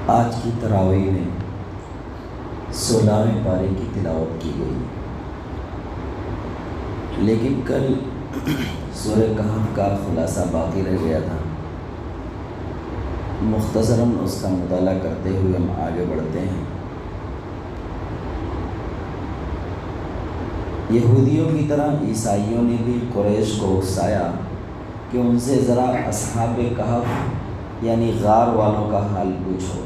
آج کی تراویح میں 16ویں پارے کی تلاوت کی گئی، لیکن کل سورہ کہف کا خلاصہ باقی رہ گیا تھا۔ مختصراً اس کا مطالعہ کرتے ہوئے ہم آگے بڑھتے ہیں۔ یہودیوں کی طرح عیسائیوں نے بھی قریش کو اکسایا کہ ان سے ذرا اصحاب کہف یعنی غار والوں کا حال پوچھو۔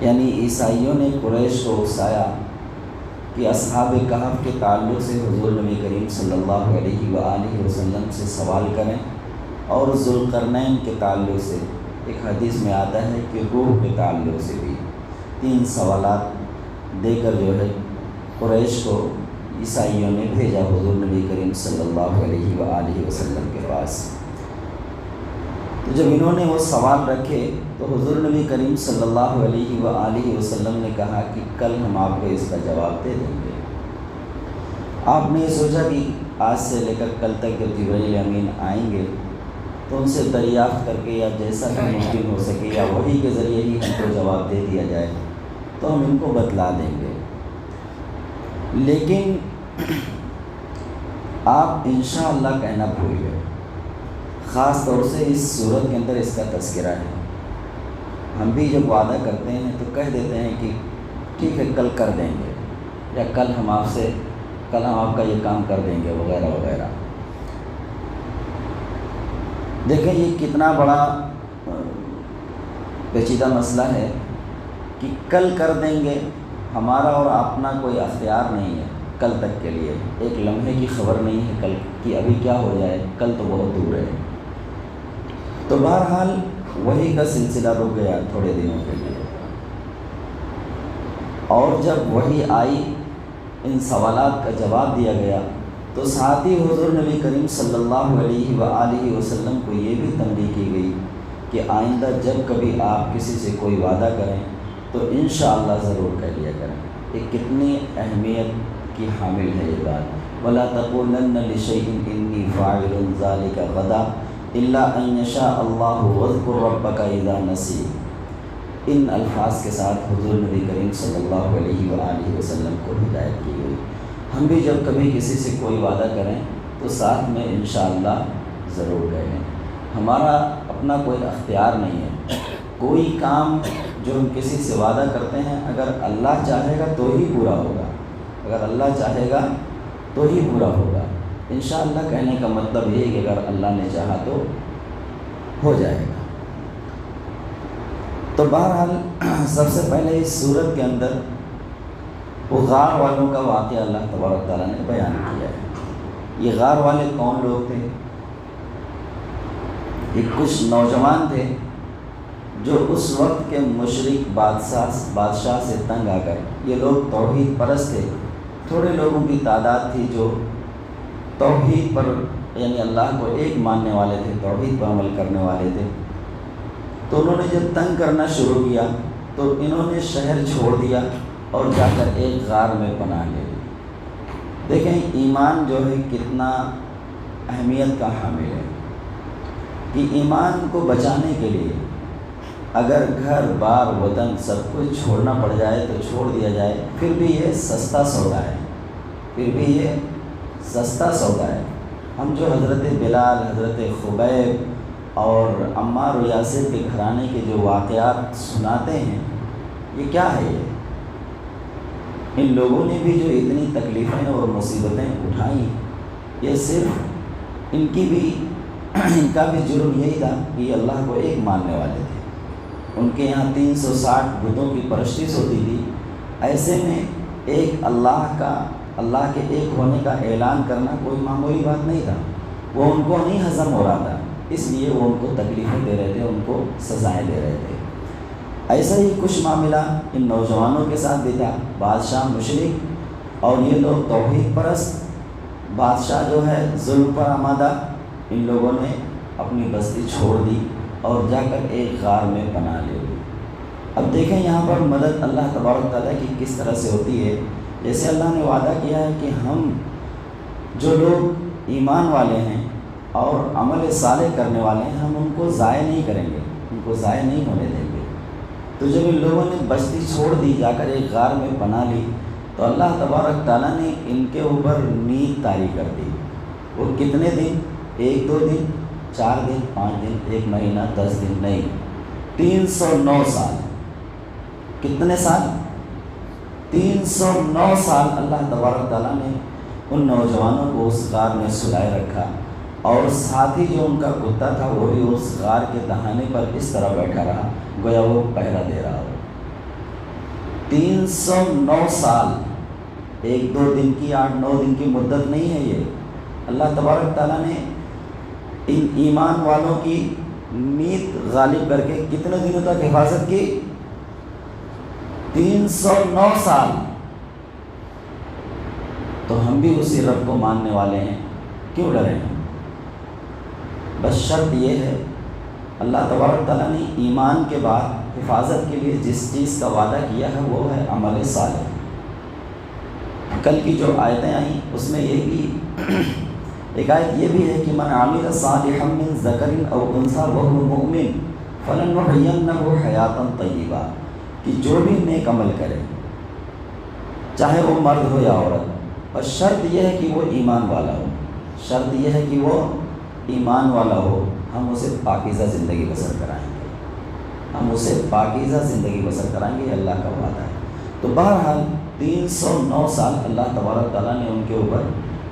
یعنی عیسائیوں نے قریش کو اکسایا کہ اصحاب کہف کے تعلق سے حضور نبی کریم صلی اللہ علیہ وآلہ وسلم سے سوال کریں، اور ذوالقرنین کے تعلق سے ایک حدیث میں آتا ہے کہ روح کے تعلق سے بھی 3 سوالات دے کر جو ہے قریش کو عیسائیوں نے بھیجا حضور نبی کریم صلی اللہ علیہ وآلہ وسلم کے پاس۔ تو جب انہوں نے وہ سوال رکھے تو حضور نبی کریم صلی اللہ علیہ وآلہ وسلم نے کہا کہ کل ہم آپ کو اس کا جواب دے دیں گے۔ آپ نے یہ سوچا کہ آج سے لے کر کل تک جو جبرائیل امین آئیں گے تو ان سے دریافت کر کے یا جیسا بھی ممکن ہو سکے یا وحی کے ذریعے ہی ہم کو جواب دے دیا جائے تو ہم ان کو بتلا دیں گے، لیکن آپ انشاءاللہ کہنا بھول گئے۔ خاص طور سے اس صورت کے اندر اس کا تذکرہ ہے۔ ہم بھی جب وعدہ کرتے ہیں تو کہہ دیتے ہیں کہ ٹھیک ہے کل کر دیں گے، یا کل ہم آپ کا یہ کام کر دیں گے وغیرہ وغیرہ۔ دیکھیں یہ کتنا بڑا پیچیدہ مسئلہ ہے کہ کل کر دیں گے، ہمارا اور اپنا کوئی اختیار نہیں ہے کل تک کے لیے۔ ایک لمحے کی خبر نہیں ہے کل کی ابھی کیا ہو جائے، کل تو بہت دور ہے۔ تو بہرحال وحی کا سلسلہ رک گیا تھوڑے دنوں کے لیے، اور جب وحی آئی ان سوالات کا جواب دیا گیا تو ساتھ ہی حضور نبی کریم صلی اللہ علیہ وآلہ وسلم کو یہ بھی تنبیہ کی گئی کہ آئندہ جب کبھی آپ کسی سے کوئی وعدہ کریں تو انشاءاللہ ضرور کہہ لیا کریں۔ یہ کتنی اہمیت کی حامل ہے یہ بات۔ وَلَا تَقُولَنَّ لِشَيْءٍ إِنِّي فَاعِلٌ ذَلِكَ غَدًا إِلَّا أَن يَشَاءَ اللَّهُ وَاذْكُر رَّبَّكَ إِذَا نَسِيتَ۔ ان الفاظ کے ساتھ حضور نبی کریم صلی اللہ علیہ وآلہ وسلم کو ہدایت کی گئی۔ ہم بھی جب کبھی کسی سے کوئی وعدہ کریں تو ساتھ میں انشاءاللہ ضرور کہیں۔ ہمارا اپنا کوئی اختیار نہیں ہے۔ کوئی کام جو ہم کسی سے وعدہ کرتے ہیں اگر اللہ چاہے گا تو ہی پورا ہوگا، اگر اللہ چاہے گا تو ہی پورا ہوگا۔ انشاءاللہ کہنے کا مطلب یہ ہے کہ اگر اللہ نے چاہا تو ہو جائے گا۔ تو بہرحال سب سے پہلے اس صورت کے اندر وہ غار والوں کا واقعہ اللہ تبارک تعالیٰ نے بیان کیا ہے۔ یہ غار والے کون لوگ تھے؟ یہ کچھ نوجوان تھے جو اس وقت کے مشرک بادشاہ سے تنگ آ کر، یہ لوگ توحید پرست تھے، تھوڑے لوگوں کی تعداد تھی جو توحید پر یعنی اللہ کو ایک ماننے والے تھے، توحید پر عمل کرنے والے تھے۔ تو انہوں نے جب تنگ کرنا شروع کیا تو انہوں نے شہر چھوڑ دیا اور جا کر ایک غار میں پناہ لے لی۔ دیکھیں ایمان جو ہے کتنا اہمیت کا حامل ہے کہ ایمان کو بچانے کے لیے اگر گھر بار وطن سب کچھ چھوڑنا پڑ جائے تو چھوڑ دیا جائے، پھر بھی یہ سستا سودا ہے، ہم جو حضرت بلال، حضرت خبیب اور عمار و یاسر کے گھرانے کے جو واقعات سناتے ہیں، یہ کیا ہے؟ ان لوگوں نے بھی جو اتنی تکلیفیں اور مصیبتیں اٹھائیں، یہ صرف ان کا بھی جرم یہی تھا کہ یہ اللہ کو ایک ماننے والے تھے۔ ان کے یہاں 360 بتوں کی پرستش ہوتی تھی۔ ایسے میں ایک اللہ کے ایک ہونے کا اعلان کرنا کوئی معمولی بات نہیں تھا۔ وہ ان کو نہیں ہضم ہو رہا تھا، اس لیے وہ ان کو تکلیفیں دے رہے تھے، ان کو سزائیں دے رہے تھے۔ ایسا ہی کچھ معاملہ ان نوجوانوں کے ساتھ بھی تھا۔ بادشاہ مشرک اور یہ لوگ توحید پرست، بادشاہ جو ہے ظلم پر آمادہ، ان لوگوں نے اپنی بستی چھوڑ دی اور جا کر ایک غار میں پناہ لے لی۔ اب دیکھیں یہاں پر مدد اللہ تبارک تعالیٰ کی کس طرح سے ہوتی ہے۔ جیسے اللہ نے وعدہ کیا ہے کہ ہم جو لوگ ایمان والے ہیں اور عمل صالح کرنے والے ہیں، ہم ان کو ضائع نہیں کریں گے، ان کو ضائع نہیں ہونے دیں گے۔ تو جب ان لوگوں نے بستی چھوڑ دی، جا کر ایک غار میں پناہ لی، تو اللہ تبارک تعالیٰ نے ان کے اوپر نیند طاری کر دی۔ وہ کتنے دن؟ 1-2 دن، 4 دن، 5 دن، 1 مہینہ، 10 دن نہیں، 309 سال۔ کتنے سال؟ 309 سال اللہ تبارک تعالیٰ نے ان نوجوانوں کو اس غار میں سلائے رکھا، اور ساتھ ہی جو ان کا کتا تھا وہ بھی اس غار کے دہانے پر اس طرح بیٹھا رہا گویا وہ پہرا دے رہا ہو۔ 309 سال، 1-2 دن کی، 8-9 دن کی مدت نہیں ہے یہ۔ اللہ تبارک تعالیٰ نے ان ایمان والوں کی نیند غالب کر کے کتنے دنوں تک حفاظت کی؟ 309 سال۔ تو ہم بھی اسی رب کو ماننے والے ہیں، کیوں ڈریں ہیں؟ بس شرط یہ ہے، اللہ تبارک تعالیٰ نے ایمان کے بعد حفاظت کے لیے جس چیز کا وعدہ کیا ہے وہ ہے عمل صالح۔ کل کی جو آیتیں آئیں اس میں یہ بھی ایک آیت یہ بھی ہے کہ من عمل صالحا من ذکر او انثی وهو مؤمن فلنحینہ حیاتا طیبہ، کہ جو بھی نیک عمل کرے چاہے وہ مرد ہو یا عورت، اور شرط یہ ہے کہ وہ ایمان والا ہو، شرط یہ ہے کہ وہ ایمان والا ہو، ہم اسے پاکیزہ زندگی بسر کرائیں گے، ہم اسے پاکیزہ زندگی بسر کرائیں گے، یہ اللہ کا وعدہ ہے۔ تو بہرحال 309 سال اللہ تبارک تعالیٰ نے ان کے اوپر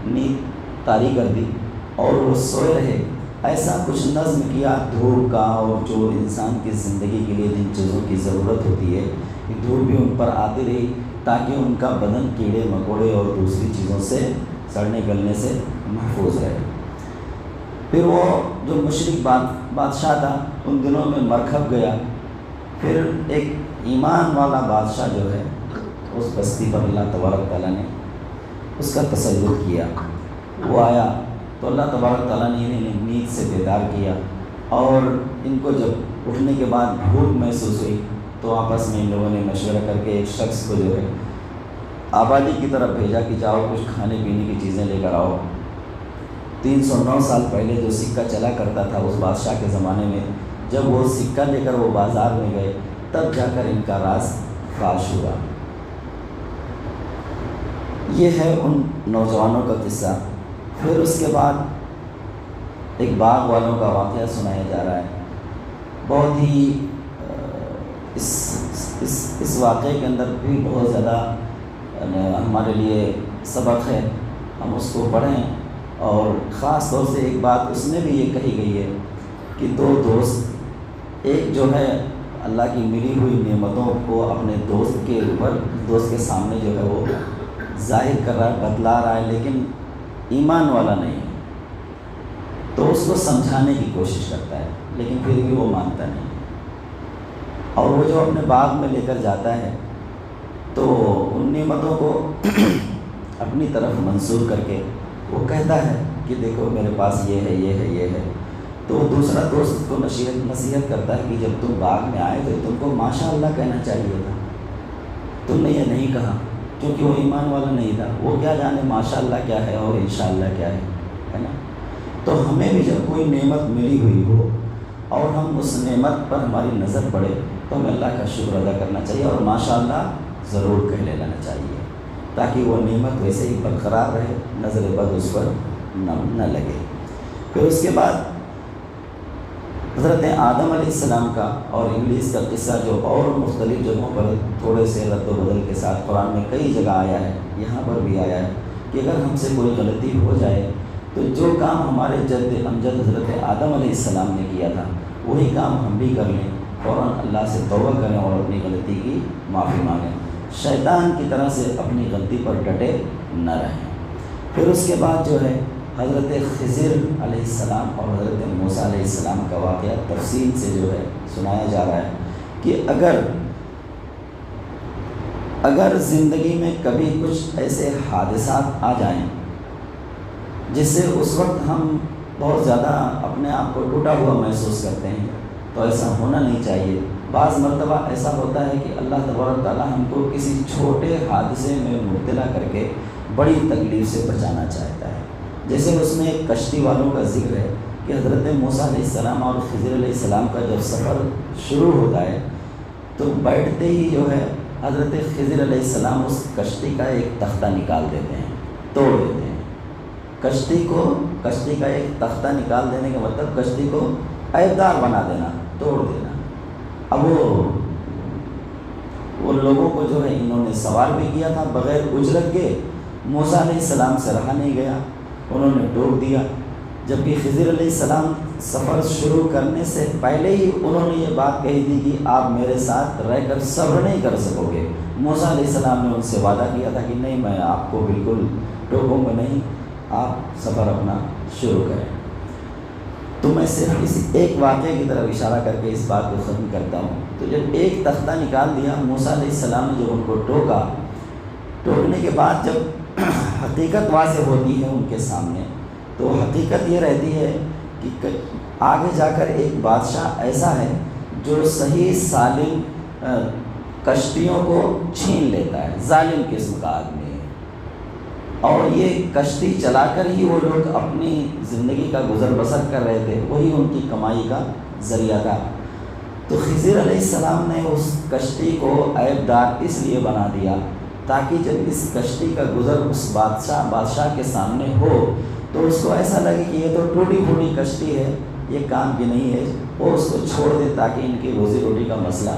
نیند طاری کر دی اور وہ سوئے رہے۔ ایسا کچھ نظم کیا دھوپ کا، اور جو انسان کی زندگی کے لیے جن چیزوں کی ضرورت ہوتی ہے کہ دھوپ بھی ان پر آتی رہی تاکہ ان کا بدن کیڑے مکوڑے اور دوسری چیزوں سے سڑنے گلنے سے محفوظ رہے۔ پھر وہ جو مشرک بادشاہ تھا ان دنوں میں مرکب گیا، پھر ایک ایمان والا بادشاہ جو ہے اس بستی پر اللہ تبارک تعالیٰ نے اس کا تسلط کیا۔ وہ آیا تو اللہ تبارک تعالیٰ نے انہیں نیند سے بیدار کیا، اور ان کو جب اٹھنے کے بعد بھوک محسوس ہوئی تو آپس میں ان لوگوں نے مشورہ کر کے ایک شخص کو جو ہے آبادی کی طرف بھیجا کہ جاؤ کچھ کھانے پینے کی چیزیں لے کر آؤ۔ 309 سال پہلے جو سکہ چلا کرتا تھا اس بادشاہ کے زمانے میں، جب وہ سکہ لے کر وہ بازار میں گئے تب جا کر ان کا راز فاش ہوا۔ یہ ہے ان نوجوانوں کا قصہ۔ پھر اس کے بعد ایک باغ والوں کا واقعہ سنایا جا رہا ہے۔ بہت ہی اس واقعے کے اندر بھی بہت زیادہ ہمارے لیے سبق ہے، ہم اس کو پڑھیں، اور خاص طور سے ایک بات اس میں بھی یہ کہی گئی ہے کہ 2 دوست، ایک جو ہے اللہ کی ملی ہوئی نعمتوں کو اپنے دوست کے اوپر، دوست کے سامنے جو ہے وہ ظاہر کر رہا ہے، بتلا رہا ہے، لیکن ایمان والا نہیں، تو اس کو سمجھانے کی کوشش کرتا ہے لیکن پھر بھی وہ مانتا نہیں، اور وہ جو اپنے باغ میں لے کر جاتا ہے تو ان نعمتوں کو اپنی طرف منسوخ کر کے وہ کہتا ہے کہ دیکھو میرے پاس یہ ہے، یہ ہے، یہ ہے۔ تو دوسرا دوست کو نصیحت کرتا ہے کہ جب تم باغ میں آئے تو تم کو ماشاء اللہ کہنا چاہیے تھا، تم نے یہ نہیں کہا، کیونکہ وہ ایمان والا نہیں تھا، وہ کیا جانے ماشاء اللہ کیا ہے اور انشاءاللہ کیا ہے نا۔ تو ہمیں بھی جب کوئی نعمت ملی ہوئی ہو اور ہم اس نعمت پر ہماری نظر پڑے تو ہمیں اللہ کا شکر ادا کرنا چاہیے اور ماشاء اللہ ضرور کہہ لینا چاہیے، تاکہ وہ نعمت ویسے ہی برقرار رہے، نظر بد اس پر نہ لگے۔ پھر اس کے بعد حضرت آدم علیہ السلام کا اور ابلیس کا قصہ جو اور مختلف جگہوں پر تھوڑے سے رد و بدل کے ساتھ قرآن میں کئی جگہ آیا ہے، یہاں پر بھی آیا ہے کہ اگر ہم سے کوئی غلطی ہو جائے تو جو کام ہمارے جد امجد حضرت آدم علیہ السلام نے کیا تھا وہی کام ہم بھی کر لیں، فوراً اللہ سے توبہ کریں اور اپنی غلطی کی معافی مانگیں، شیطان کی طرح سے اپنی غلطی پر ڈٹے نہ رہیں۔ پھر اس کے بعد جو ہے حضرت خضر علیہ السلام اور حضرت موسیٰ علیہ السلام کا واقعہ تفصیل سے جو ہے سنایا جا رہا ہے کہ اگر زندگی میں کبھی کچھ ایسے حادثات آ جائیں جس سے اس وقت ہم بہت زیادہ اپنے آپ کو ٹوٹا ہوا محسوس کرتے ہیں تو ایسا ہونا نہیں چاہیے۔ بعض مرتبہ ایسا ہوتا ہے کہ اللہ تبارک تعالیٰ ہم کو کسی چھوٹے حادثے میں مبتلا کر کے بڑی تکلیف سے بچانا چاہتا ہے، جیسے اس میں کشتی والوں کا ذکر ہے کہ حضرت موسیٰ علیہ السلام اور خضر علیہ السلام کا جب سفر شروع ہوتا ہے تو بیٹھتے ہی جو ہے حضرت خضر علیہ السلام اس کشتی کا ایک تختہ نکال دیتے ہیں، توڑ دیتے ہیں کشتی کا ایک تختہ نکال دینے کا مطلب کشتی کو عیبدار بنا دینا، توڑ دینا۔ اب وہ لوگوں کو جو ہے انہوں نے سوار بھی کیا تھا بغیر اجرت کے، موسیٰ علیہ السلام سے رہا نہیں گیا، انہوں نے ٹوک دیا، جبکہ خضر علیہ السلام سفر شروع کرنے سے پہلے ہی انہوں نے یہ بات کہی تھی کہ آپ میرے ساتھ رہ کر صبر نہیں کر سکو گے۔ موسیٰ علیہ السلام نے ان سے وعدہ کیا تھا کہ نہیں، میں آپ کو بالکل ٹوکوں گا نہیں، آپ سفر اپنا شروع کریں۔ تو میں صرف اس ایک واقعے کی طرف اشارہ کر کے اس بات کو ختم کرتا ہوں۔ تو جب ایک تختہ نکال دیا، موسیٰ علیہ السلام نے جب ان کو ٹوکا، ٹوکنے کے بعد جب حقیقت واضح ہوتی ہے ان کے سامنے، تو حقیقت یہ رہتی ہے کہ آگے جا کر ایک بادشاہ ایسا ہے جو صحیح سالم کشتیوں کو چھین لیتا ہے، ظالم قسم کا آدمی ہے، اور یہ کشتی چلا کر ہی وہ لوگ اپنی زندگی کا گزر بسر کر رہے تھے، وہی ان کی کمائی کا ذریعہ تھا۔ تو خضر علیہ السلام نے اس کشتی کو عیبدار اس لیے بنا دیا تاکہ جب اس کشتی کا گزر اس بادشاہ کے سامنے ہو تو اس کو ایسا لگے کہ یہ تو ٹوٹی پھوٹی کشتی ہے، یہ کام کی نہیں ہے، وہ اس کو چھوڑ دے تاکہ ان کی روزی روٹی کا مسئلہ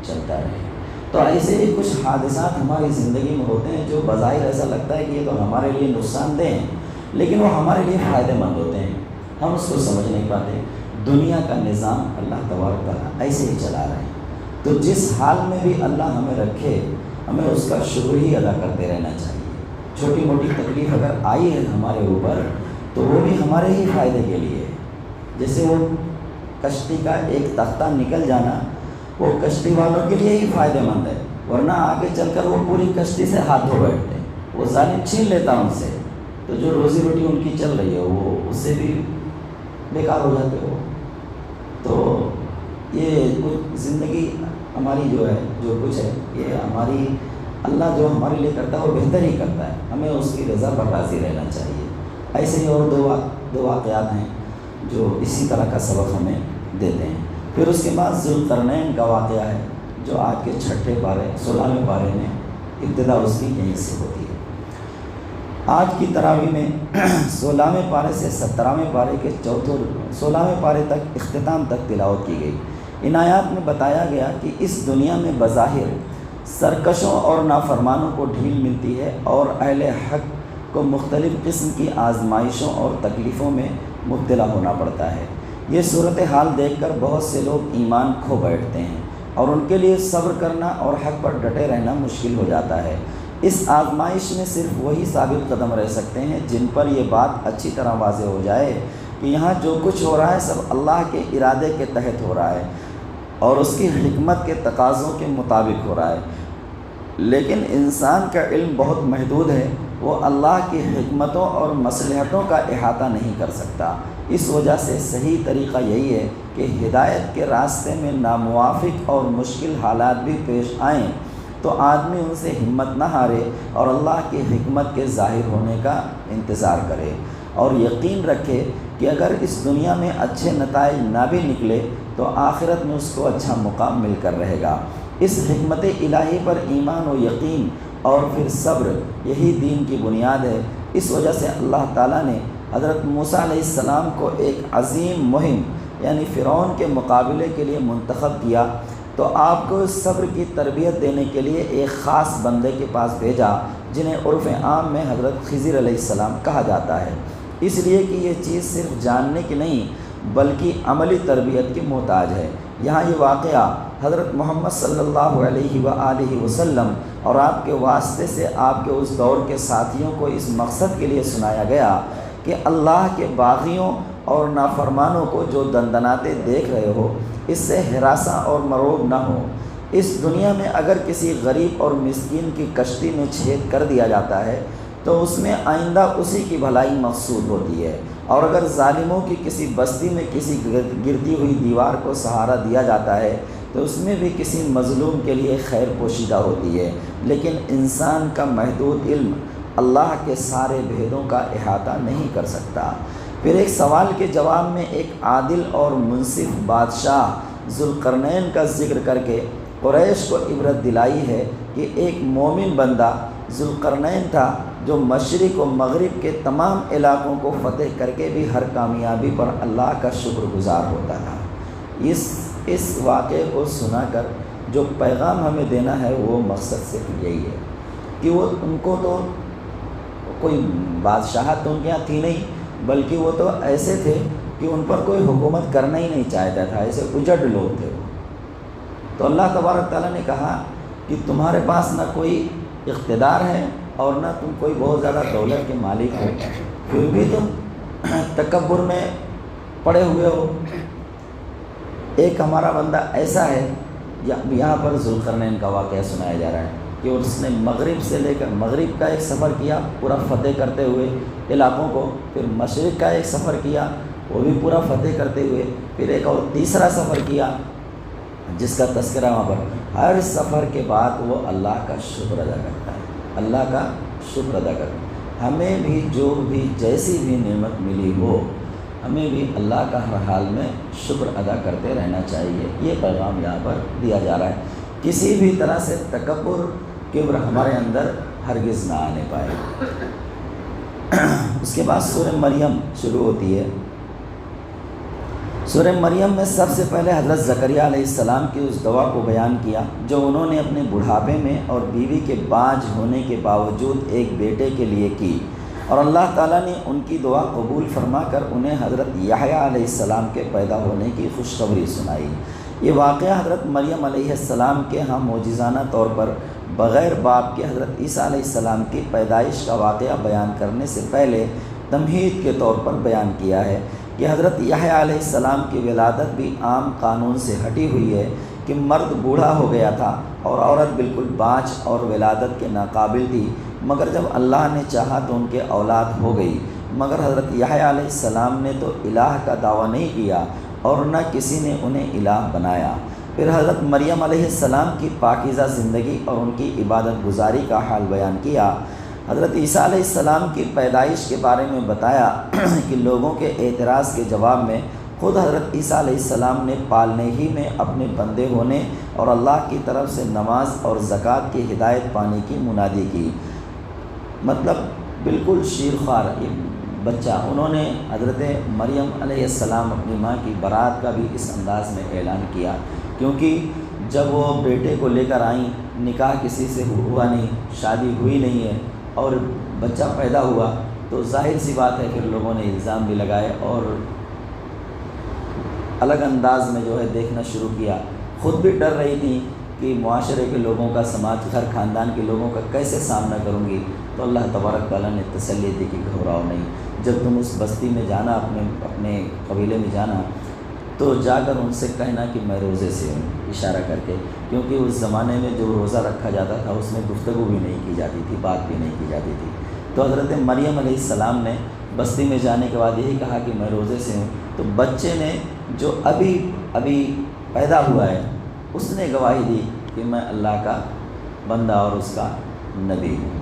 چلتا رہے۔ تو ایسے ہی کچھ حادثات ہماری زندگی میں ہوتے ہیں جو بظاہر ایسا لگتا ہے کہ یہ تو ہمارے لیے نقصان دہ ہیں، لیکن وہ ہمارے لیے فائدہ مند ہوتے ہیں، ہم اس کو سمجھ نہیں پاتے۔ دنیا کا نظام اللہ تبارک تعالیٰ ایسے ہی چلا رہے ہیں، تو جس حال میں بھی اللہ ہمیں رکھے، ہمیں اس کا شکر ہی ادا کرتے رہنا چاہیے۔ چھوٹی موٹی تکلیف اگر آئی ہے ہمارے اوپر تو وہ بھی ہمارے ہی فائدے کے لیے ہے۔ جیسے وہ کشتی کا ایک تختہ نکل جانا وہ کشتی والوں کے لیے ہی فائدہ مند ہے، ورنہ آگے چل کر وہ پوری کشتی سے ہاتھ دھو بیٹھتے ہیں، وہ ظالم چھین لیتا ان سے، تو جو روزی روٹی ان کی چل رہی ہے وہ اس سے بھی بیکار ہو جاتے ہو۔ تو یہ کچھ زندگی ہماری جو ہے، جو کچھ ہے، یہ ہماری اللہ جو ہمارے لیے کرتا ہے وہ بہتر ہی کرتا ہے، ہمیں اس کی رضا پر راضی رہنا چاہیے۔ ایسے ہی اور دو واقعات ہیں جو اسی طرح کا سبق ہمیں دیتے ہیں۔ پھر اس کے بعد ذوالقرنین کا واقعہ ہے جو آج کے 16ویں پارے میں ابتدا اس کی یہیں سے ہوتی ہے۔ آج کی تراویح میں 16ویں پارے سے 17ویں پارے کے 16ویں پارے تک اختتام تک تلاوت کی گئی۔ ان آیات میں بتایا گیا کہ اس دنیا میں بظاہر سرکشوں اور نافرمانوں کو ڈھیل ملتی ہے اور اہل حق کو مختلف قسم کی آزمائشوں اور تکلیفوں میں مبتلا ہونا پڑتا ہے۔ یہ صورتحال دیکھ کر بہت سے لوگ ایمان کھو بیٹھتے ہیں اور ان کے لیے صبر کرنا اور حق پر ڈٹے رہنا مشکل ہو جاتا ہے۔ اس آزمائش میں صرف وہی ثابت قدم رہ سکتے ہیں جن پر یہ بات اچھی طرح واضح ہو جائے کہ یہاں جو کچھ ہو رہا ہے سب اللہ کے ارادے کے تحت ہو رہا ہے اور اس کی حکمت کے تقاضوں کے مطابق ہو رہا ہے۔ لیکن انسان کا علم بہت محدود ہے، وہ اللہ کی حکمتوں اور مصلحتوں کا احاطہ نہیں کر سکتا۔ اس وجہ سے صحیح طریقہ یہی ہے کہ ہدایت کے راستے میں ناموافق اور مشکل حالات بھی پیش آئیں تو آدمی ان سے ہمت نہ ہارے اور اللہ کی حکمت کے ظاہر ہونے کا انتظار کرے، اور یقین رکھے کہ اگر اس دنیا میں اچھے نتائج نہ بھی نکلے تو آخرت میں اس کو اچھا مقام مل کر رہے گا۔ اس حکمت الہی پر ایمان و یقین اور پھر صبر، یہی دین کی بنیاد ہے۔ اس وجہ سے اللہ تعالیٰ نے حضرت موسیٰ علیہ السلام کو ایک عظیم مہم یعنی فرعون کے مقابلے کے لیے منتخب کیا، تو آپ کو صبر کی تربیت دینے کے لیے ایک خاص بندے کے پاس بھیجا جنہیں عرف عام میں حضرت خضر علیہ السلام کہا جاتا ہے، اس لیے کہ یہ چیز صرف جاننے کی نہیں بلکہ عملی تربیت کی محتاج ہے۔ یہاں یہ واقعہ حضرت محمد صلی اللہ علیہ وآلہ وسلم اور آپ کے واسطے سے آپ کے اس دور کے ساتھیوں کو اس مقصد کے لیے سنایا گیا کہ اللہ کے باغیوں اور نافرمانوں کو جو دندناتے دیکھ رہے ہو اس سے ہراساں اور مروب نہ ہو۔ اس دنیا میں اگر کسی غریب اور مسکین کی کشتی میں چھید کر دیا جاتا ہے تو اس میں آئندہ اسی کی بھلائی مقصود ہوتی ہے، اور اگر ظالموں کی کسی بستی میں کسی گرتی ہوئی دیوار کو سہارا دیا جاتا ہے تو اس میں بھی کسی مظلوم کے لیے خیر پوشیدہ ہوتی ہے۔ لیکن انسان کا محدود علم اللہ کے سارے بھیدوں کا احاطہ نہیں کر سکتا۔ پھر ایک سوال کے جواب میں ایک عادل اور منصف بادشاہ ذوالقرنین کا ذکر کر کے قریش کو عبرت دلائی ہے کہ ایک مومن بندہ ذوالقرنین تھا جو مشرق و مغرب کے تمام علاقوں کو فتح کر کے بھی ہر کامیابی پر اللہ کا شکر گزار ہوتا تھا۔ اس واقعے کو سنا کر جو پیغام ہمیں دینا ہے وہ مقصد صرف یہی ہے کہ وہ ان کو تو کوئی بادشاہت تو ان کے یہاں تھی نہیں، بلکہ وہ تو ایسے تھے کہ ان پر کوئی حکومت کرنا ہی نہیں چاہتا تھا، ایسے اجڑ لوگ تھے وہ۔ تو اللہ تبارک تعالیٰ نے کہا کہ تمہارے پاس نہ کوئی اقتدار ہے اور نہ تم کوئی بہت زیادہ دولت کے مالک ہو، پھر بھی تم تکبر میں پڑے ہوئے ہو۔ ایک ہمارا بندہ ایسا ہے، یہاں پر ذوالقرنین کا واقعہ سنایا جا رہا ہے کہ اس نے مغرب سے لے کر مغرب کا ایک سفر کیا پورا فتح کرتے ہوئے علاقوں کو، پھر مشرق کا ایک سفر کیا وہ بھی پورا فتح کرتے ہوئے، پھر ایک اور تیسرا سفر کیا جس کا تذکرہ وہاں پر۔ ہر سفر کے بعد وہ اللہ کا شکر ادا کرتا ہے، اللہ کا شکر ادا کرتا ہے۔ ہمیں بھی جو بھی جیسی بھی نعمت ملی ہو، ہمیں بھی اللہ کا ہر حال میں شکر ادا کرتے رہنا چاہیے۔ یہ پیغام یہاں پر دیا جا رہا ہے، کسی بھی طرح سے تکبر کبر ہمارے اندر ہرگز نہ آنے پائے۔ اس کے بعد سورہ مریم شروع ہوتی ہے۔ سورہ مریم میں سب سے پہلے حضرت زکریا علیہ السلام کی اس دعا کو بیان کیا جو انہوں نے اپنے بڑھاپے میں اور بیوی کے باج ہونے کے باوجود ایک بیٹے کے لیے کی، اور اللہ تعالیٰ نے ان کی دعا قبول فرما کر انہیں حضرت یحییٰ علیہ السلام کے پیدا ہونے کی خوشخبری سنائی۔ یہ واقعہ حضرت مریم علیہ السلام کے ہاں معجزانہ طور پر بغیر باپ کے حضرت عیسیٰ علیہ السلام کی پیدائش کا واقعہ بیان کرنے سے پہلے تمہید کے طور پر بیان کیا ہے کہ حضرت یحییٰ علیہ السلام کی ولادت بھی عام قانون سے ہٹی ہوئی ہے کہ مرد بوڑھا ہو گیا تھا اور عورت بالکل باج اور ولادت کے ناقابل تھی، مگر جب اللہ نے چاہا تو ان کے اولاد ہو گئی۔ مگر حضرت یحییٰ علیہ السلام نے تو الہ کا دعویٰ نہیں کیا اور نہ کسی نے انہیں الہ بنایا۔ پھر حضرت مریم علیہ السلام کی پاکیزہ زندگی اور ان کی عبادت گزاری کا حال بیان کیا۔ حضرت عیسیٰ علیہ السلام کی پیدائش کے بارے میں بتایا کہ لوگوں کے اعتراض کے جواب میں خود حضرت عیسیٰ علیہ السلام نے پالنے ہی میں اپنے بندے ہونے اور اللہ کی طرف سے نماز اور زکوٰۃ کی ہدایت پانے کی منادی کی۔ مطلب بالکل شیرخوار بچہ۔ انہوں نے حضرت مریم علیہ السلام اپنی ماں کی برات کا بھی اس انداز میں اعلان کیا، کیونکہ جب وہ بیٹے کو لے کر آئیں، نکاح کسی سے ہوا نہیں، شادی ہوئی نہیں ہے اور بچہ پیدا ہوا، تو ظاہر سی بات ہے پھر لوگوں نے الزام بھی لگائے اور الگ انداز میں جو ہے دیکھنا شروع کیا۔ خود بھی ڈر رہی تھی کہ معاشرے کے لوگوں کا، سماج، ہر خاندان کے لوگوں کا کیسے سامنا کروں گی، تو اللہ تبارک تعالیٰ نے تسلی دی کہ گھبراؤ نہیں، جب تم اس بستی میں جانا، اپنے قبیلے میں جانا، تو جا کر ان سے کہنا کہ میں روزے سے ہوں، اشارہ کر کے، کیونکہ اس زمانے میں جو روزہ رکھا جاتا تھا اس میں گفتگو بھی نہیں کی جاتی تھی، بات بھی نہیں کی جاتی تھی۔ تو حضرت مریم علیہ السلام نے بستی میں جانے کے بعد یہی کہا کہ میں روزے سے ہوں، تو بچے نے جو ابھی پیدا ہوا ہے اس نے گواہی دی کہ میں اللہ کا بندہ اور اس کا نبی ہوں۔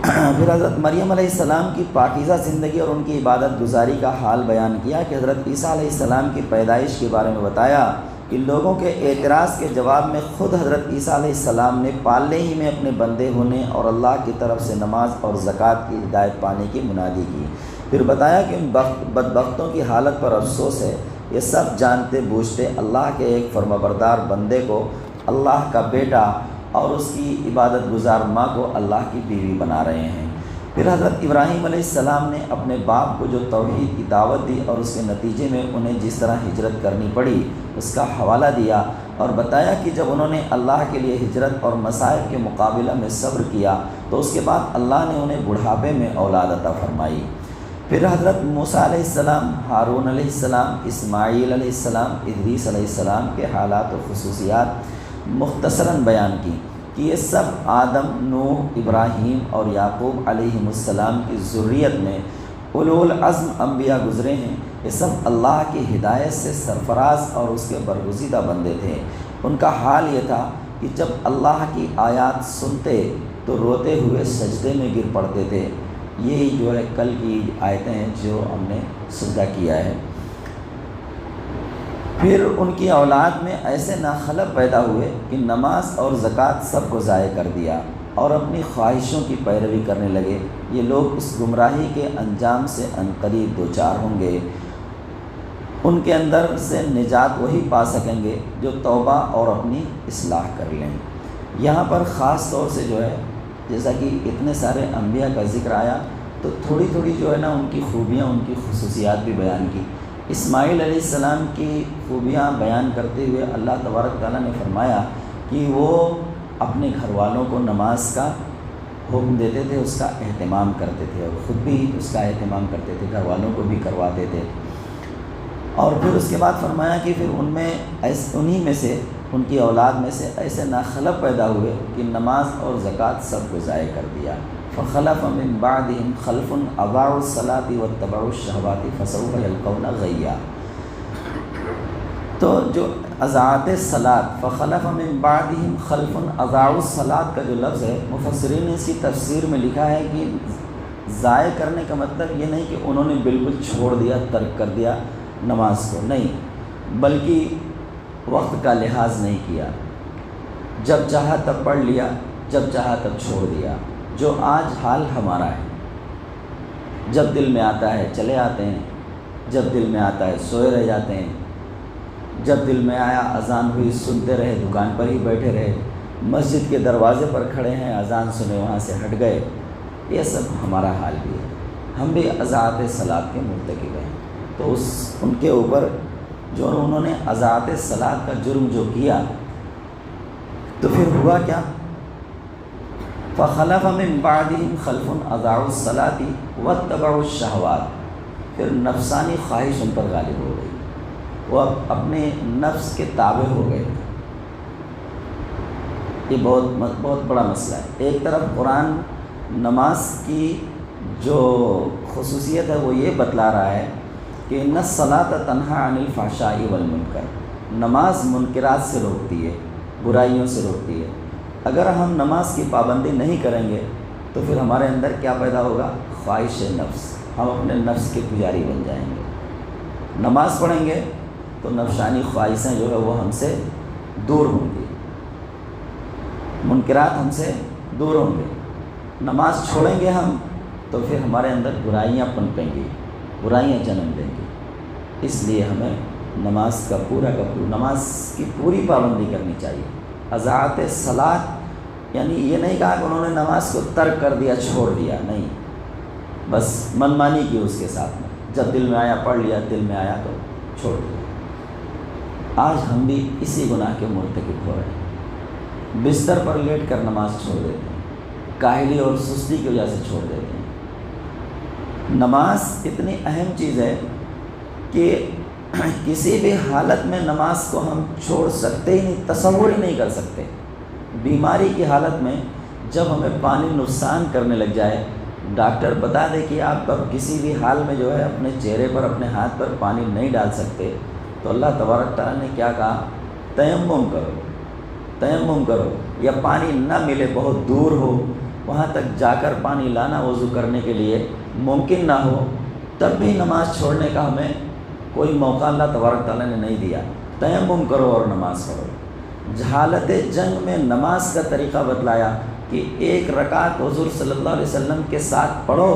پھر حضرت مریم علیہ السلام کی پاکیزہ زندگی اور ان کی عبادت گزاری کا حال بیان کیا کہ حضرت عیسیٰ علیہ السلام کی پیدائش کے بارے میں بتایا کہ لوگوں کے اعتراض کے جواب میں خود حضرت عیسیٰ علیہ السلام نے پالنے ہی میں اپنے بندے ہونے اور اللہ کی طرف سے نماز اور زکوٰۃ کی ہدایت پانے کی منادی کی۔ پھر بتایا کہ ان بدبختوں کی حالت پر افسوس ہے، یہ سب جانتے بوجھتے اللہ کے ایک فرمانبردار بندے کو اللہ کا بیٹا اور اس کی عبادت گزار ماں کو اللہ کی بیوی بنا رہے ہیں۔ پھر حضرت ابراہیم علیہ السلام نے اپنے باپ کو جو توحید کی دعوت دی اور اس کے نتیجے میں انہیں جس طرح ہجرت کرنی پڑی اس کا حوالہ دیا، اور بتایا کہ جب انہوں نے اللہ کے لیے ہجرت اور مصائب کے مقابلہ میں صبر کیا تو اس کے بعد اللہ نے انہیں بڑھاپے میں اولاد عطا فرمائی۔ پھر حضرت موسیٰ علیہ السلام، ہارون علیہ السلام، اسماعیل علیہ السلام، ادریس علیہ السلام کے حالات و خصوصیات مختصراً بیان کی کہ یہ سب آدم، نوح، ابراہیم اور یعقوب علیہ السلام کی ذریت میں اولو العزم انبیاء گزرے ہیں۔ یہ سب اللہ کی ہدایت سے سرفراز اور اس کے برگزیدہ بندے تھے۔ ان کا حال یہ تھا کہ جب اللہ کی آیات سنتے تو روتے ہوئے سجدے میں گر پڑتے تھے۔ یہی جو ہے کل کی آیتیں ہیں جو ہم نے سجدہ کیا ہے۔ پھر ان کی اولاد میں ایسے ناخلف پیدا ہوئے کہ نماز اور زکوٰۃ سب کو ضائع کر دیا اور اپنی خواہشوں کی پیروی کرنے لگے۔ یہ لوگ اس گمراہی کے انجام سے عنقریب دوچار ہوں گے۔ ان کے اندر سے نجات وہی پا سکیں گے جو توبہ اور اپنی اصلاح کر لیں۔ یہاں پر خاص طور سے جو ہے جیسا کہ اتنے سارے انبیاء کا ذکر آیا تو تھوڑی تھوڑی جو ہے نا ان کی خوبیاں، ان کی خصوصیات بھی بیان کی۔ اسماعیل علیہ السلام کی خوبیاں بیان کرتے ہوئے اللہ تبارک تعالیٰ نے فرمایا کہ وہ اپنے گھر والوں کو نماز کا حکم دیتے تھے، اس کا اہتمام کرتے تھے اور خود بھی اس کا اہتمام کرتے تھے، گھر والوں کو بھی کرواتے تھے۔ اور پھر اس کے بعد فرمایا کہ پھر انہی میں سے، ان کی اولاد میں سے ایسے ناخلف پیدا ہوئے کہ نماز اور زکوٰۃ سب کو ضائع کر دیا۔ فخلف من بعدهم خلف اضاعوا الصلاة واتبعوا الشهوات فسوف يلقون غیا۔ تو جو اضاعت الصلاۃ، فخلف من بعدهم خلف اضاعوا الصلاۃ کا جو لفظ ہے، مفسرین نے اس کی تفسیر میں لکھا ہے کہ ضائع کرنے کا مطلب یہ نہیں کہ انہوں نے بالکل چھوڑ دیا، ترک کر دیا نماز کو، نہیں، بلکہ وقت کا لحاظ نہیں کیا، جب چاہا تب پڑھ لیا، جب چاہا تب چھوڑ دیا، جو آج حال ہمارا ہے۔ جب دل میں آتا ہے چلے آتے ہیں، جب دل میں آتا ہے سوئے رہ جاتے ہیں، جب دل میں آیا اذان ہوئی سنتے رہے، دکان پر ہی بیٹھے رہے، مسجد کے دروازے پر کھڑے ہیں، اذان سنے وہاں سے ہٹ گئے۔ یہ سب ہمارا حال بھی ہے، ہم بھی اضاعت صلاۃ کے مرتکب ہیں۔ تو ان کے اوپر جو انہوں نے اضاعت صلاۃ کا جرم جو کیا تو پھر ہوا کیا؟ فخلف من بعدهم خلف اضاعوا الصلاۃ واتبعوا الشہوات، پھر نفسانی خواہش ان پر غالب ہو گئی، وہ اپنے نفس کے تابع ہو گئے۔ یہ بہت بڑا مسئلہ ہے۔ ایک طرف قرآن نماز کی جو خصوصیت ہے وہ یہ بتلا رہا ہے کہ ان الصلاۃ تنہی عن الفحشاء والمنکر، نماز منکرات سے روکتی ہے، برائیوں سے روکتی ہے۔ اگر ہم نماز کی پابندی نہیں کریں گے تو پھر ہمارے اندر کیا پیدا ہوگا؟ خواہش نفس، ہم اپنے نفس کے پجاری بن جائیں گے۔ نماز پڑھیں گے تو نفسانی خواہشیں جو ہے وہ ہم سے دور ہوں گی، منکرات ہم سے دور ہوں گے۔ نماز چھوڑیں گے ہم تو پھر ہمارے اندر برائیاں پنپیں گی، برائیاں جنم دیں گی۔ اس لیے ہمیں نماز کا نماز کی پوری پابندی کرنی چاہیے۔ اضاعت صلاۃ یعنی یہ نہیں کہا کہ انہوں نے نماز کو ترک کر دیا، چھوڑ دیا، نہیں، بس من مانی کی اس کے ساتھ میں، جب دل میں آیا پڑھ لیا، دل میں آیا تو چھوڑ دیا۔ آج ہم بھی اسی گناہ کے مرتکب ہو رہے ہیں، بستر پر لیٹ کر نماز چھوڑ دیتے ہیں، کاہلی اور سستی کی وجہ سے چھوڑ دیتے ہیں۔ نماز اتنی اہم چیز ہے کہ کسی بھی حالت میں نماز کو ہم چھوڑ سکتے ہی نہیں، تصور ہی نہیں کر سکتے۔ بیماری کی حالت میں جب ہمیں پانی نقصان کرنے لگ جائے، ڈاکٹر بتا دے کہ آپ اب کسی بھی حال میں جو ہے اپنے چہرے پر، اپنے ہاتھ پر پانی نہیں ڈال سکتے، تو اللہ تبارک تعالیٰ نے کیا کہا؟ تیمم کرو، تیمم کرو، یا پانی نہ ملے، بہت دور ہو، وہاں تک جا کر پانی لانا وضو کرنے کے لیے ممکن نہ ہو، تب بھی نماز چھوڑنے کا ہمیں کوئی موقع اللہ تبارک تعالیٰ نے نہیں دیا۔ تیمم کرو اور نماز پڑھو۔ جہالت جنگ میں نماز کا طریقہ بتلایا کہ ایک رکعت حضور صلی اللہ علیہ وسلم کے ساتھ پڑھو،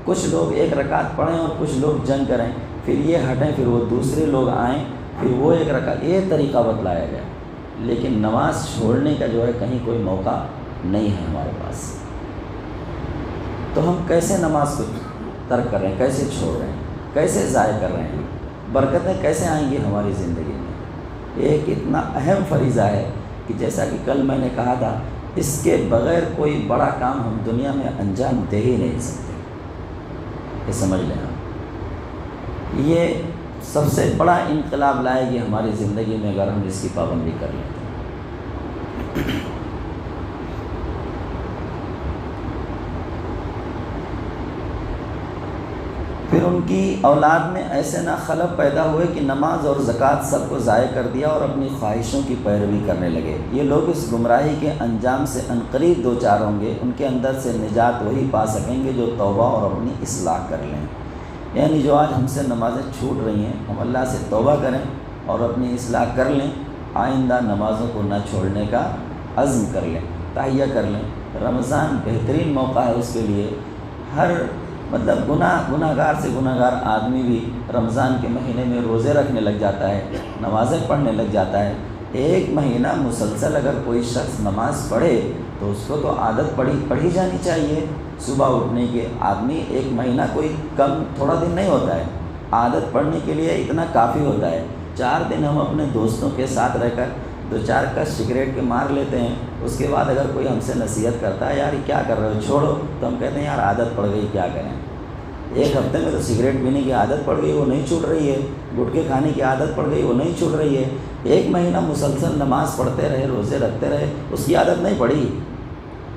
کچھ لوگ ایک رکعت پڑھیں اور کچھ لوگ جنگ کریں، پھر یہ ہٹیں، پھر وہ دوسرے لوگ آئیں، پھر وہ ایک رکعت، یہ طریقہ بتلایا گیا۔ لیکن نماز چھوڑنے کا جو ہے کہیں کوئی موقع نہیں ہے ہمارے پاس۔ تو ہم کیسے نماز کو ترک کر رہے ہیں، کیسے چھوڑ رہے ہیں، کیسے ضائع کر رہے ہیں، برکتیں کیسے آئیں گی ہماری زندگی میں؟ ایک اتنا اہم فریضہ ہے کہ جیسا کہ کل میں نے کہا تھا، اس کے بغیر کوئی بڑا کام ہم دنیا میں انجام دے ہی نہیں سکتے۔ یہ سمجھ لیں آپ، یہ سب سے بڑا انقلاب لائے گی ہماری زندگی میں اگر ہم اس کی پابندی کر لیتے ہیں۔ پھر ان کی اولاد میں ایسے ناخلف پیدا ہوئے کہ نماز اور زکوٰۃ سب کو ضائع کر دیا اور اپنی خواہشوں کی پیروی کرنے لگے۔ یہ لوگ اس گمراہی کے انجام سے عنقریب دوچار ہوں گے، ان کے اندر سے نجات وہی پا سکیں گے جو توبہ اور اپنی اصلاح کر لیں۔ یعنی جو آج ہم سے نمازیں چھوٹ رہی ہیں، ہم اللہ سے توبہ کریں اور اپنی اصلاح کر لیں، آئندہ نمازوں کو نہ چھوڑنے کا عزم کر لیں، تہیہ کر لیں۔ رمضان بہترین موقع ہے اس کے لیے۔ ہر گناہ گار سے گناہ گار آدمی بھی رمضان کے مہینے میں روزے رکھنے لگ جاتا ہے، نمازیں پڑھنے لگ جاتا ہے۔ ایک مہینہ مسلسل اگر کوئی شخص نماز پڑھے تو اس کو تو عادت پڑھی جانی چاہیے صبح اٹھنے کے۔ آدمی ایک مہینہ کوئی کم تھوڑا دن نہیں ہوتا ہے، عادت پڑھنے کے لیے اتنا کافی ہوتا ہے۔ 4 دن ہم اپنے دوستوں کے ساتھ رہ کر 2-4 کا سگریٹ کے مار لیتے ہیں، اس کے بعد اگر کوئی ہم سے نصیحت کرتا ہے یار یہ کیا کر رہے ہو چھوڑو، تو ہم کہتے ہیں یار عادت پڑ گئی کیا کریں۔ ایک ہفتے میں تو سگریٹ پینے کی عادت پڑ گئی، وہ نہیں چھوٹ رہی ہے، گٹکے کھانے کی عادت پڑ گئی، وہ نہیں چھوٹ رہی ہے۔ ایک مہینہ مسلسل نماز پڑھتے رہے، روزے رکھتے رہے، اس کی عادت نہیں پڑی،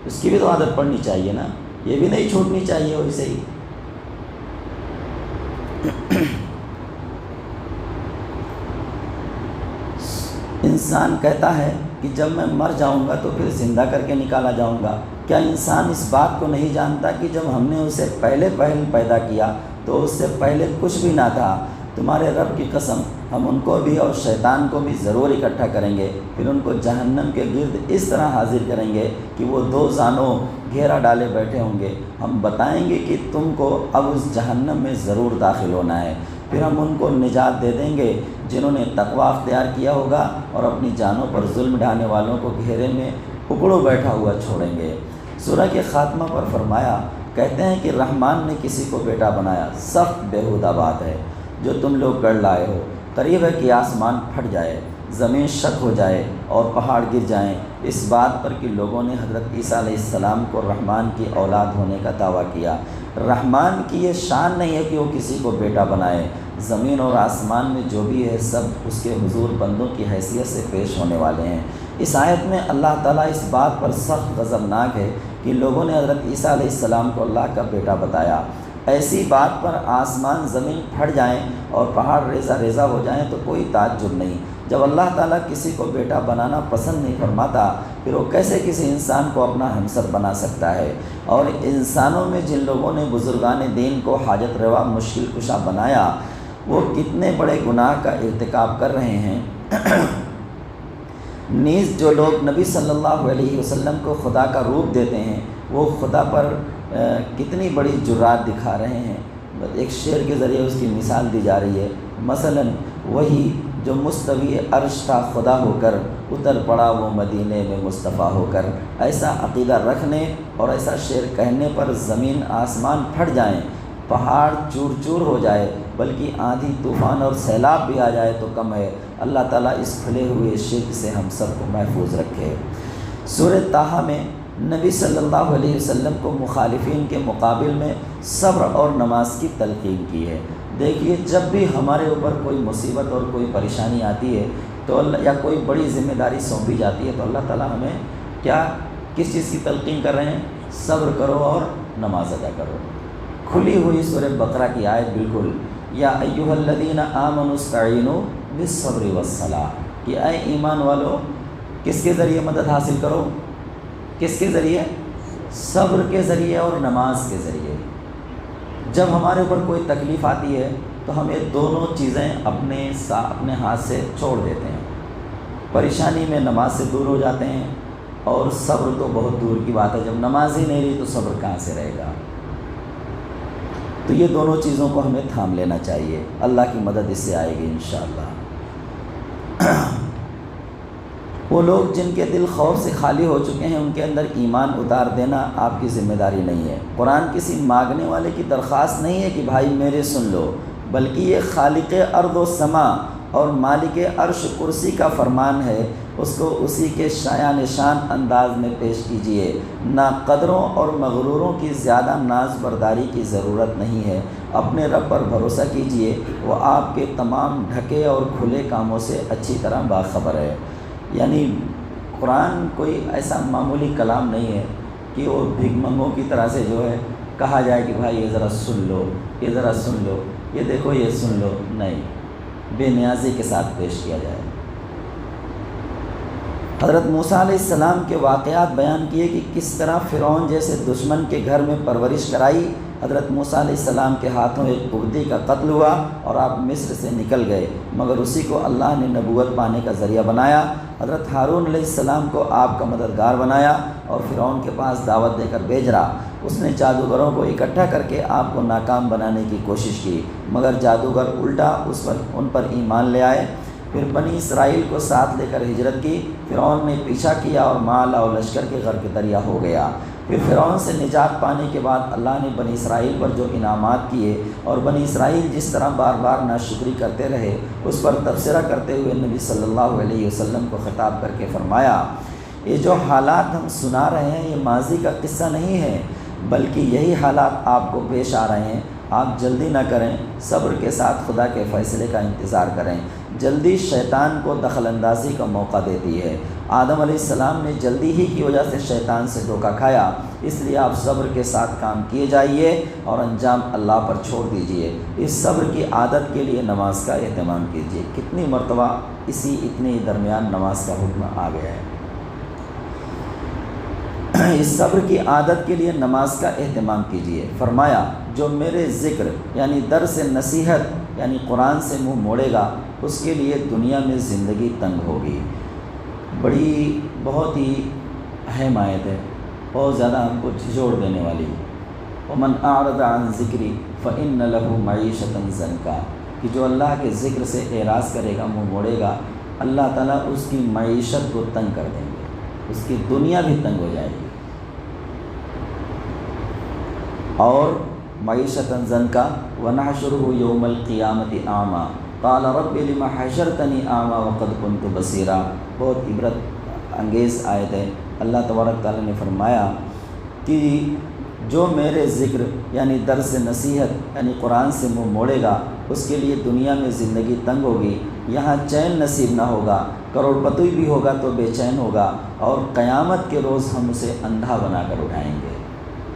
اس کی بھی تو عادت پڑنی چاہیے نا، یہ بھی نہیں چھوٹنی چاہیے ویسے ہی۔ انسان کہتا ہے کہ جب میں مر جاؤں گا تو پھر زندہ کر کے نکالا جاؤں گا۔ کیا انسان اس بات کو نہیں جانتا کہ جب ہم نے اسے پہلے پیدا کیا تو اس سے پہلے کچھ بھی نہ تھا؟ تمہارے رب کی قسم، ہم ان کو بھی اور شیطان کو بھی ضرور اکٹھا کریں گے، پھر ان کو جہنم کے گرد اس طرح حاضر کریں گے کہ وہ 2 زانوں گھیرا ڈالے بیٹھے ہوں گے۔ ہم بتائیں گے کہ تم کو اب اس جہنم میں ضرور داخل ہونا ہے، پھر ہم ان کو نجات دے دیں گے جنہوں نے تقویٰ اختیار کیا ہوگا، اور اپنی جانوں پر ظلم ڈھانے والوں کو گھیرے میں اکڑو بیٹھا ہوا چھوڑیں گے۔ سورہ کے خاتمہ پر فرمایا، کہتے ہیں کہ رحمان نے کسی کو بیٹا بنایا، سخت بیہودہ بات ہے جو تم لوگ گڑھ لائے ہو۔ قریب ہے کہ آسمان پھٹ جائے، زمین شق ہو جائے اور پہاڑ گر جائیں، اس بات پر کہ لوگوں نے حضرت عیسیٰ علیہ السلام کو رحمان کی اولاد ہونے کا دعویٰ کیا۔ رحمان کی یہ شان نہیں ہے کہ وہ کسی کو بیٹا بنائے۔ زمین اور آسمان میں جو بھی ہے سب اس کے حضور بندوں کی حیثیت سے پیش ہونے والے ہیں۔ اس آیت میں اللہ تعالیٰ اس بات پر سخت غضبناک ہے کہ لوگوں نے حضرت عیسیٰ علیہ السلام کو اللہ کا بیٹا بتایا۔ ایسی بات پر آسمان زمین پھٹ جائیں اور پہاڑ ریزہ ریزہ ہو جائیں تو کوئی تعجب نہیں۔ جب اللہ تعالیٰ کسی کو بیٹا بنانا پسند نہیں فرماتا، پھر وہ کیسے کسی انسان کو اپنا ہمسر بنا سکتا ہے؟ اور انسانوں میں جن لوگوں نے بزرگان دین کو حاجت روا مشکل کشا بنایا، وہ کتنے بڑے گناہ کا ارتکاب کر رہے ہیں۔ نیز جو لوگ نبی صلی اللہ علیہ وسلم کو خدا کا روپ دیتے ہیں، وہ خدا پر کتنی بڑی جرات دکھا رہے ہیں۔ ایک شعر کے ذریعے اس کی مثال دی جا رہی ہے، مثلاً وہی جو مستوی عرش تھا خدا ہو کر، اتر پڑا وہ مدینے میں مصطفیٰ ہو کر۔ ایسا عقیدہ رکھنے اور ایسا شعر کہنے پر زمین آسمان پھٹ جائیں، پہاڑ چور چور ہو جائے، بلکہ آندھی طوفان اور سیلاب بھی آ جائے تو کم ہے۔ اللہ تعالیٰ اس کھلے ہوئے شرک سے ہم سب کو محفوظ رکھے۔ سورہ طٰہٰ میں نبی صلی اللہ علیہ وسلم کو مخالفین کے مقابل میں صبر اور نماز کی تلقین کی ہے۔ دیکھیے، جب بھی ہمارے اوپر کوئی مصیبت اور کوئی پریشانی آتی ہے تو یا کوئی بڑی ذمہ داری سونپی جاتی ہے تو اللہ تعالیٰ ہمیں کس چیز کی تلقین کر رہے ہیں؟ صبر کرو اور نماز ادا کرو۔ کھلی ہوئی سورہ بقرہ کی آیت بالکل، یا ایھا الذین آمنوا استعینوا بالصبر والصلاۃ، کہ اے ایمان والو کس کے ذریعے مدد حاصل کرو؟ کس کے ذریعے؟ صبر کے ذریعے اور نماز کے ذریعے۔ جب ہمارے اوپر کوئی تکلیف آتی ہے تو ہم یہ دونوں چیزیں اپنے ہاتھ سے چھوڑ دیتے ہیں، پریشانی میں نماز سے دور ہو جاتے ہیں، اور صبر تو بہت دور کی بات ہے، جب نماز ہی نہیں رہی تو صبر کہاں سے رہے گا؟ تو یہ دونوں چیزوں کو ہمیں تھام لینا چاہیے، اللہ کی مدد اس سے آئے گی انشاءاللہ۔ وہ لوگ جن کے دل خوف سے خالی ہو چکے ہیں، ان کے اندر ایمان اتار دینا آپ کی ذمہ داری نہیں ہے۔ قرآن کسی مانگنے والے کی درخواست نہیں ہے کہ بھائی میرے سن لو، بلکہ یہ خالق ارض و سما اور مالک عرش کرسی کا فرمان ہے، اس کو اسی کے شایع نشان انداز میں پیش کیجئے۔ ناقدروں اور مغروروں کی زیادہ ناز برداری کی ضرورت نہیں ہے، اپنے رب پر بھروسہ کیجئے، وہ آپ کے تمام ڈھکے اور کھلے کاموں سے اچھی طرح باخبر ہے۔ یعنی قرآن کوئی ایسا معمولی کلام نہیں ہے کہ وہ بھیک منگوں کی طرح سے جو ہے کہا جائے کہ بھائی یہ ذرا سن لو، یہ ذرا سن لو، یہ دیکھو یہ سن لو، نہیں، بے نیازی کے ساتھ پیش کیا جائے۔ حضرت موسیٰ علیہ السلام کے واقعات بیان کیے کہ کس طرح فرعون جیسے دشمن کے گھر میں پرورش کرائی حضرت موسیٰ علیہ السلام کے ہاتھوں ایک بگدی کا قتل ہوا اور آپ مصر سے نکل گئے، مگر اسی کو اللہ نے نبوت پانے کا ذریعہ بنایا۔ حضرت ہارون علیہ السلام کو آپ کا مددگار بنایا اور فرعون کے پاس دعوت دے کر بھیج رہا۔ اس نے جادوگروں کو اکٹھا کر کے آپ کو ناکام بنانے کی کوشش کی، مگر جادوگر الٹا ان پر ایمان لے آئے۔ پھر بنی اسرائیل کو ساتھ لے کر ہجرت کی۔ فرعون نے پیچھا کیا اور مال اور لشکر کے غرق دریا ہو گیا۔ پھر فرعون سے نجات پانے کے بعد اللہ نے بنی اسرائیل پر جو انعامات کیے اور بنی اسرائیل جس طرح بار بار ناشکری کرتے رہے، اس پر تبصرہ کرتے ہوئے نبی صلی اللہ علیہ وسلم کو خطاب کر کے فرمایا، یہ جو حالات ہم سنا رہے ہیں یہ ماضی کا قصہ نہیں ہے، بلکہ یہی حالات آپ کو پیش آ رہے ہیں۔ آپ جلدی نہ کریں، صبر کے ساتھ خدا کے فیصلے کا انتظار کریں۔ جلدی شیطان کو دخل اندازی کا موقع دیتی ہے۔ آدم علیہ السلام نے جلدی ہی کی وجہ سے شیطان سے دھوکہ کھایا، اس لیے آپ صبر کے ساتھ کام کیے جائیے اور انجام اللہ پر چھوڑ دیجئے۔ اس صبر کی عادت کے لیے نماز کا اہتمام کیجیے۔ کتنی مرتبہ اتنے درمیان نماز کا حکم آ گیا ہے۔ اس صبر کی عادت کے لیے نماز کا اہتمام کیجیے۔ فرمایا، جو میرے ذکر یعنی درس نصیحت یعنی قرآن سے منہ موڑے گا، اس کے لیے دنیا میں زندگی تنگ ہوگی۔ بہت ہی اہم آیت ہے، بہت زیادہ ہم کو جھنجھوڑ دینے والی۔ ومن اعرض عن ذکری فإن له معیشۃ ضنکا، کہ جو اللہ کے ذکر سے اعراض کرے گا، منہ موڑے گا، اللہ تعالیٰ اس کی معیشت کو تنگ کر دیں گے، اس کی دنیا بھی تنگ ہو جائے گی۔ اور معیشۃ ضنکا ونحشرہ یوم القیامۃ اعمیٰ قال رب لم حشرتنی اعمیٰ وقد كنت بصیرا۔ بہت عبرت انگیز آیت ہے۔ اللہ تبارک تعالیٰ نے فرمایا کہ جو میرے ذکر یعنی درس نصیحت یعنی قرآن سے منہ موڑے گا، اس کے لیے دنیا میں زندگی تنگ ہوگی، یہاں چین نصیب نہ ہوگا، کروڑ پتی بھی ہوگا تو بے چین ہوگا، اور قیامت کے روز ہم اسے اندھا بنا کر اٹھائیں گے۔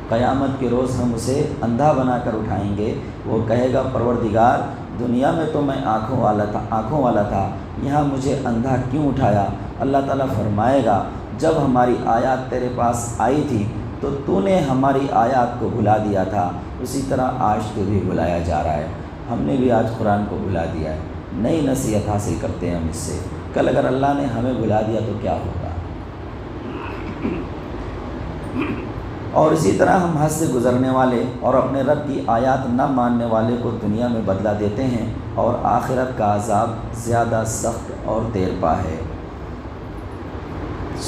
قیامت کے روز ہم اسے اندھا بنا کر اٹھائیں گے۔ وہ کہے گا، پروردگار، دنیا میں تو میں آنکھوں والا تھا، یہاں مجھے اندھا کیوں اٹھایا؟ اللہ تعالیٰ فرمائے گا، جب ہماری آیات تیرے پاس آئی تھی تو تو نے ہماری آیات کو بھلا دیا تھا، اسی طرح آج تو بھی بھلایا جا رہا ہے۔ ہم نے بھی آج قرآن کو بھلا دیا ہے، نئی نصیحت حاصل کرتے ہیں ہم اس سے۔ کل اگر اللہ نے ہمیں بھلا دیا تو کیا ہوگا؟ اور اسی طرح ہم حد سے گزرنے والے اور اپنے رب کی آیات نہ ماننے والے کو دنیا میں بدلہ دیتے ہیں، اور آخرت کا عذاب زیادہ سخت اور دیر پا ہے۔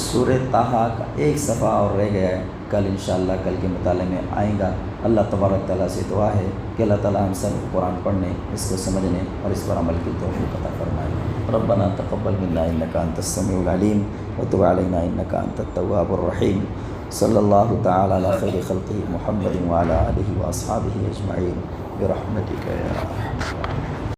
سورہ طٰہٰ کا ایک صفحہ اور رہ گیا ہے، کل انشاءاللہ کل کے مطالعے میں آئیں گا۔ اللہ تبارک تعالیٰ سے دعا ہے کہ اللہ تعالیٰ ہم سب قرآن پڑھنے، اس کو سمجھنے اور اس پر عمل کی توفیق عطا فرمائے۔ ربنا تقبل منا انک انت السمیع العلیم وتب علینا انک انت التواب الرحیم۔ صلی اللہ تعالی علی خیر خلقہ محمد وعلی آلہ واصحابہ اجمعین برحمتک یا ارحم الراحمین۔